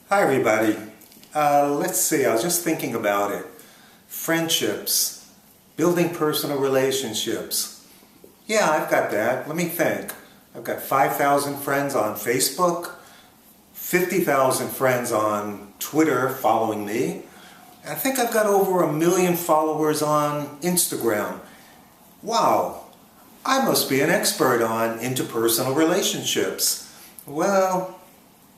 Hi everybody. Let's see, I was just thinking about it. Friendships, building personal relationships. Yeah, I've got that. Let me think. I've got 5,000 friends on Facebook, 50,000 friends on Twitter following me. I think I've got over 1 million followers on Instagram. Wow, I must be an expert on interpersonal relationships. Well,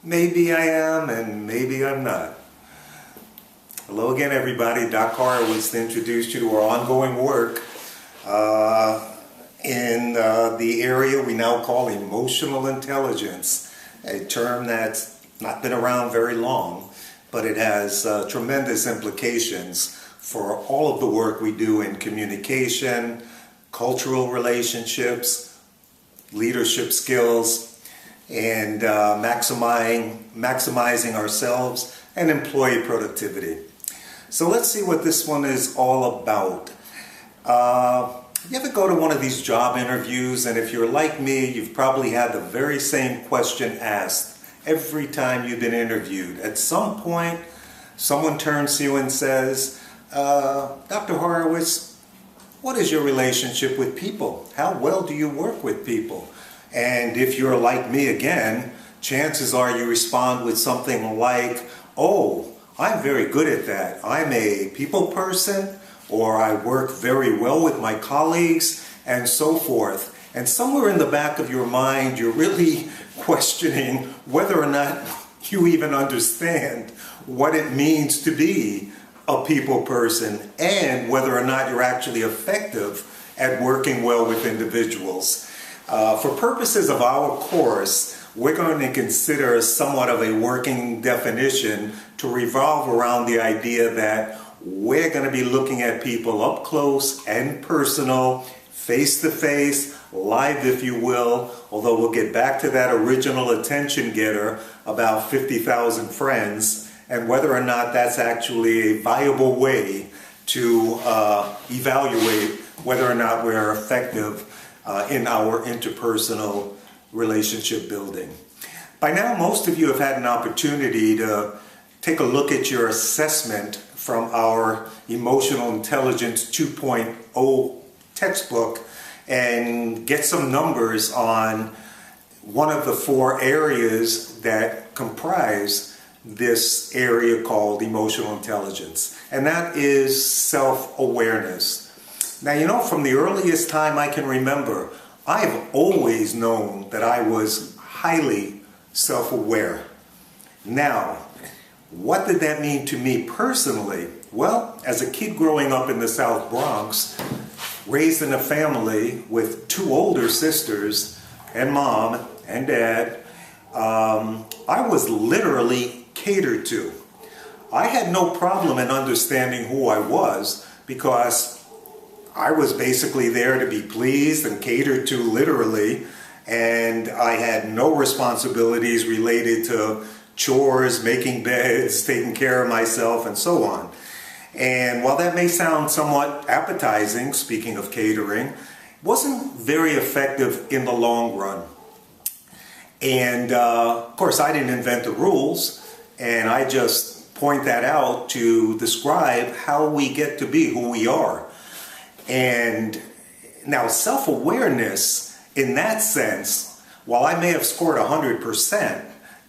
maybe I am and maybe I'm not. Hello again everybody, Doc Horowitz to introduce you to our ongoing work in the area we now call emotional intelligence, a term that's not been around very long, but it has tremendous implications for all of the work we do in communication, cultural relationships, leadership skills, and maximizing ourselves and employee productivity. So let's see what this one is all about. You ever go to one of these job interviews, and if you're like me, you've probably had the very same question asked every time you've been interviewed. At some point, someone turns to you and says, Dr. Horowitz, what is your relationship with people? How well do you work with people? And if you're like me again, chances are you respond with something like, oh, I'm very good at that. I'm a people person, or I work very well with my colleagues, and so forth. And somewhere in the back of your mind, you're really questioning whether or not you even understand what it means to be a people person and whether or not you're actually effective at working well with individuals. For purposes of our course, we're going to consider somewhat of a working definition to revolve around the idea that we're going to be looking at people up close and personal, face-to-face, live if you will, although we'll get back to that original attention getter about 50,000 friends and whether or not that's actually a viable way to evaluate whether or not we're effective in our interpersonal relationship building. By now, most of you have had an opportunity to take a look at your assessment from our Emotional Intelligence 2.0 textbook and get some numbers on one of the 4 areas that comprise this area called emotional intelligence, and that is self-awareness. Now, you know, from the earliest time I can remember, I've always known that I was highly self-aware. Now, what did that mean to me personally? Well, as a kid growing up in the South Bronx, raised in a family with 2 older sisters and mom and dad, I was literally catered to. I had no problem in understanding who I was because I was basically there to be pleased and catered to literally, and I had no responsibilities related to chores, making beds, taking care of myself, and so on. And while that may sound somewhat appetizing, speaking of catering, it wasn't very effective in the long run. And of course, I didn't invent the rules, and I just point that out to describe how we get to be who we are. And now self-awareness in that sense, while I may have scored 100%,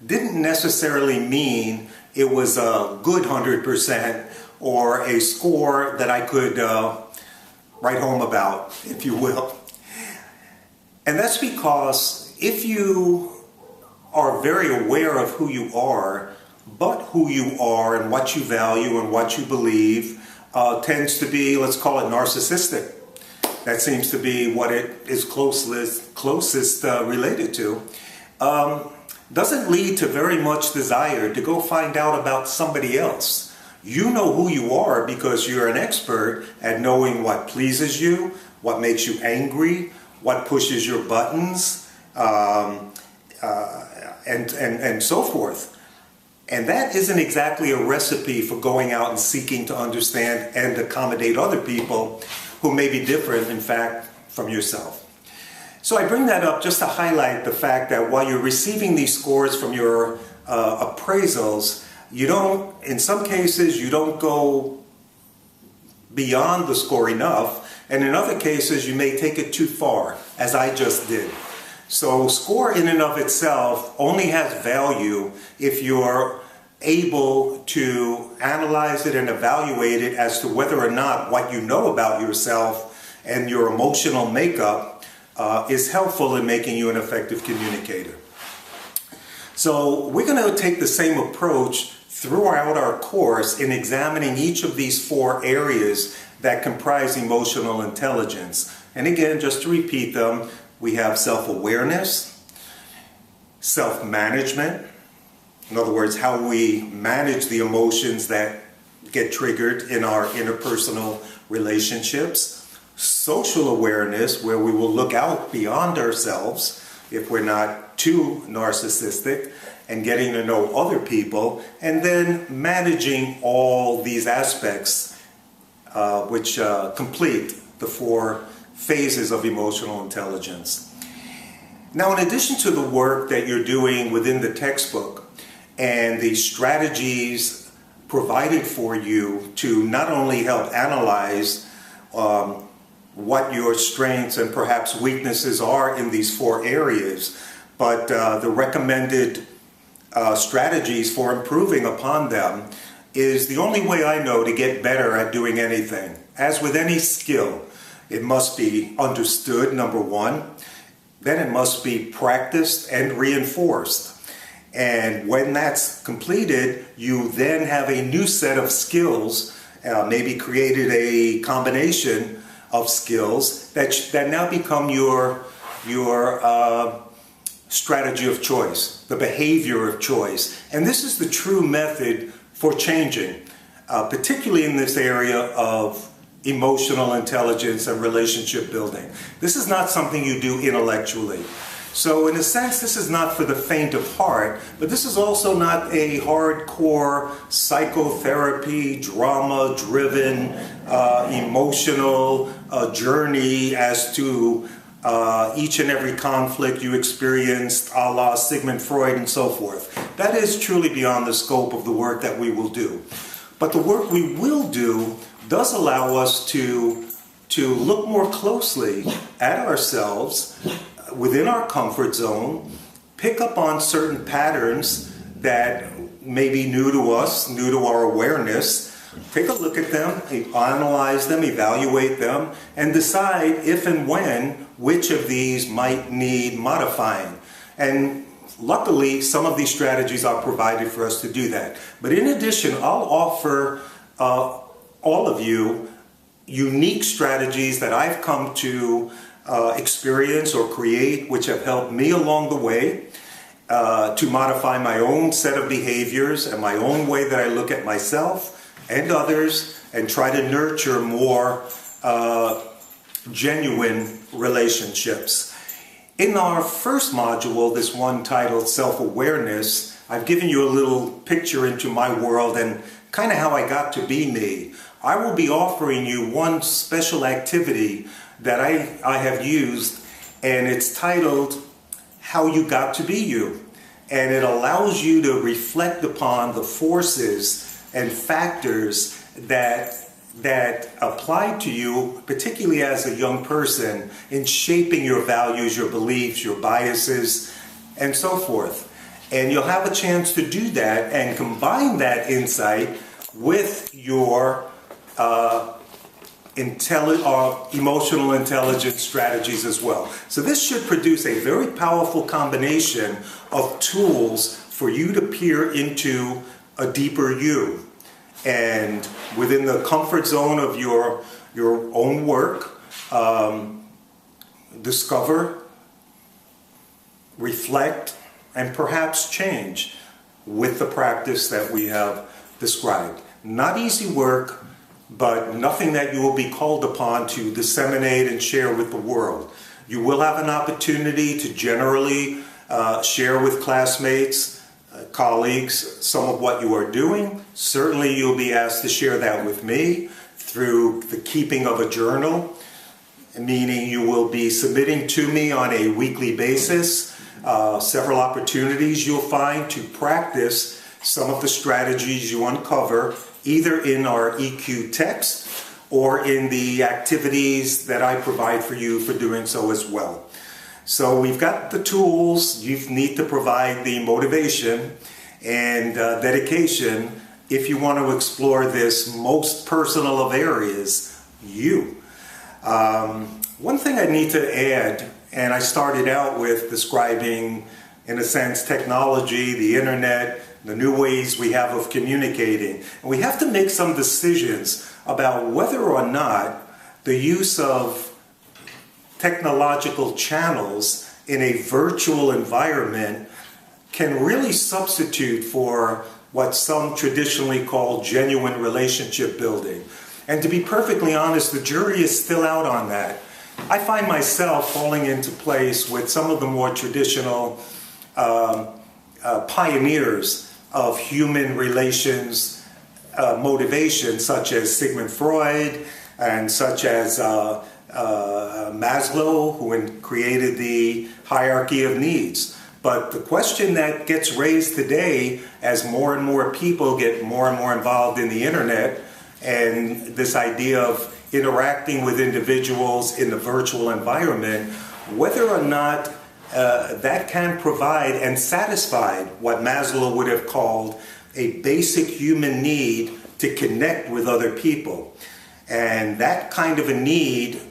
didn't necessarily mean it was a good 100% or a score that I could write home about, if you will. And that's because if you are very aware of who you are, but who you are and what you value and what you believe tends to be, let's call it narcissistic. That seems to be what it is closest related to. Doesn't lead to very much desire to go find out about somebody else. You know who you are because you're an expert at knowing what pleases you, what makes you angry, what pushes your buttons, and so forth. And that isn't exactly a recipe for going out and seeking to understand and accommodate other people who may be different, in fact, from yourself. So I bring that up just to highlight the fact that while you're receiving these scores from your appraisals, in some cases, you don't go beyond the score enough, and in other cases, you may take it too far, as I just did. So score in and of itself only has value if you're able to analyze it and evaluate it as to whether or not what you know about yourself and your emotional makeup is helpful in making you an effective communicator. So we're going to take the same approach throughout our course in examining each of these 4 areas that comprise emotional intelligence. And again, just to repeat them, we have self-awareness, self-management, in other words, how we manage the emotions that get triggered in our interpersonal relationships, social awareness, where we will look out beyond ourselves if we're not too narcissistic, and getting to know other people, and then managing all these aspects which complete the 4 phases of emotional intelligence. Now, in addition to the work that you're doing within the textbook and the strategies provided for you to not only help analyze what your strengths and perhaps weaknesses are in these 4 areas, but the recommended strategies for improving upon them is the only way I know to get better at doing anything. As with any skill, it must be understood, number 1. Then it must be practiced and reinforced. And when that's completed, you then have a new set of skills, maybe created a combination of skills that now become your strategy of choice, the behavior of choice. And this is the true method for changing, particularly in this area of emotional intelligence and relationship building. This is not something you do intellectually. So in a sense, this is not for the faint of heart, but this is also not a hardcore psychotherapy, drama-driven, emotional journey as to each and every conflict you experienced, a la Sigmund Freud and so forth. That is truly beyond the scope of the work that we will do. But the work we will do does allow us to look more closely at ourselves within our comfort zone, pick up on certain patterns that may be new to us, new to our awareness, take a look at them, analyze them, evaluate them, and decide if and when which of these might need modifying. And luckily, some of these strategies are provided for us to do that. But in addition, I'll offer all of you unique strategies that I've come to experience or create, which have helped me along the way to modify my own set of behaviors and my own way that I look at myself and others, and try to nurture more genuine relationships. In our first module, this one titled Self-Awareness, I've given you a little picture into my world and kind of how I got to be me. I will be offering you one special activity that I have used, and it's titled How You Got to Be You. And it allows you to reflect upon the forces and factors that apply to you, particularly as a young person, in shaping your values, your beliefs, your biases, and so forth. And you'll have a chance to do that and combine that insight with your emotional intelligence strategies as well. So this should produce a very powerful combination of tools for you to peer into a deeper you, and within the comfort zone of your own work, discover, reflect, and perhaps change with the practice that we have described. Not easy work, but nothing that you will be called upon to disseminate and share with the world. You will have an opportunity to generally share with classmates, colleagues, some of what you are doing. Certainly you'll be asked to share that with me through the keeping of a journal, meaning you will be submitting to me on a weekly basis several opportunities you'll find to practice some of the strategies you uncover either in our EQ text or in the activities that I provide for you for doing so as well. So we've got the tools. You need to provide the motivation and dedication if you want to explore this most personal of areas, you. One thing I need to add, and I started out with describing, in a sense, technology, the internet, the new ways we have of communicating. And we have to make some decisions about whether or not the use of technological channels in a virtual environment can really substitute for what some traditionally call genuine relationship building. And to be perfectly honest, the jury is still out on that. I find myself falling into place with some of the more traditional pioneers of human relations motivation, such as Sigmund Freud and such as Maslow, who created the hierarchy of needs. But the question that gets raised today, as more and more people get more and more involved in the internet, and this idea of interacting with individuals in the virtual environment, whether or not that can provide and satisfy what Maslow would have called a basic human need to connect with other people. And that kind of a need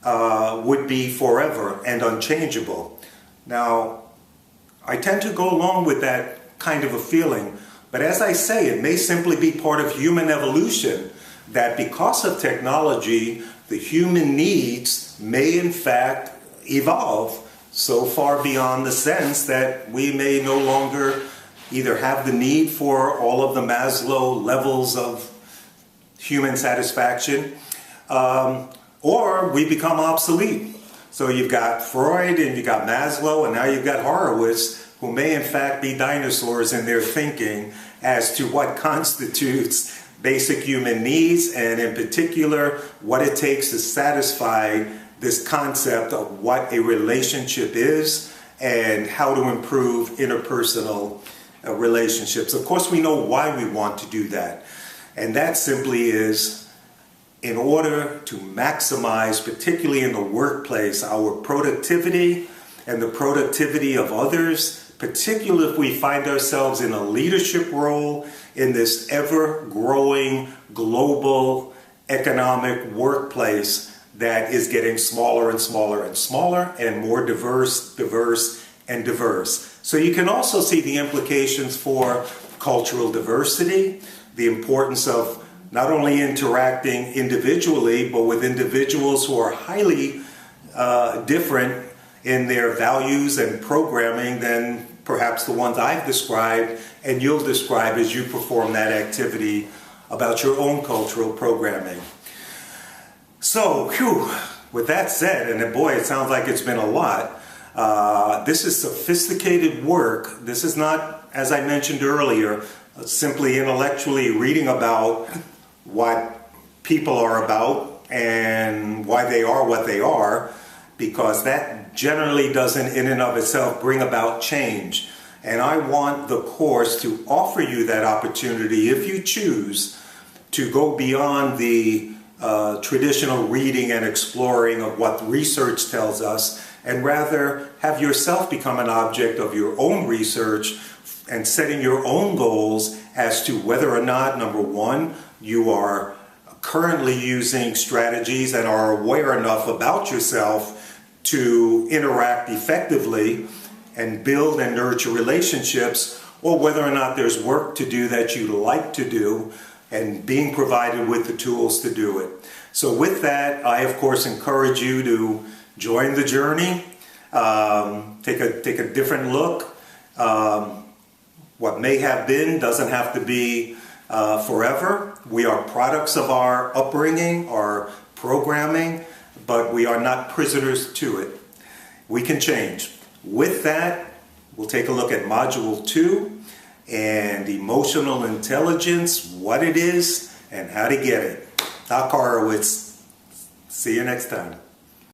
would be forever and unchangeable. Now, I tend to go along with that kind of a feeling, but as I say, it may simply be part of human evolution that because of technology, the human needs may in fact evolve so far beyond the sense that we may no longer either have the need for all of the Maslow levels of human satisfaction, or we become obsolete. So you've got Freud and you've got Maslow and now you've got Horowitz, who may in fact be dinosaurs in their thinking as to what constitutes basic human needs, and in particular what it takes to satisfy this concept of what a relationship is and how to improve interpersonal relationships. Of course, we know why we want to do that, and that simply is in order to maximize, particularly in the workplace, our productivity and the productivity of others, particularly if we find ourselves in a leadership role in this ever-growing global economic workplace that is getting smaller and smaller and smaller and more diverse and diverse. So you can also see the implications for cultural diversity, the importance of not only interacting individually, but with individuals who are highly different in their values and programming than perhaps the ones I've described and you'll describe as you perform that activity about your own cultural programming. So, with that said, and boy, it sounds like it's been a lot, this is sophisticated work. This is not, as I mentioned earlier, simply intellectually reading about what people are about and why they are what they are, because that generally doesn't in and of itself bring about change. And I want the course to offer you that opportunity, if you choose, to go beyond the traditional reading and exploring of what research tells us, and rather have yourself become an object of your own research and setting your own goals as to whether or not, number one, you are currently using strategies and are aware enough about yourself to interact effectively and build and nurture relationships, or whether or not there's work to do that you'd like to do and being provided with the tools to do it. So with that, I of course encourage you to join the journey, take a different look. What may have been doesn't have to be forever. We are products of our upbringing, our programming, but we are not prisoners to it. We can change. With that, we'll take a look at Module 2 and emotional intelligence, what it is and how to get it. Doc Horowitz. See you next time.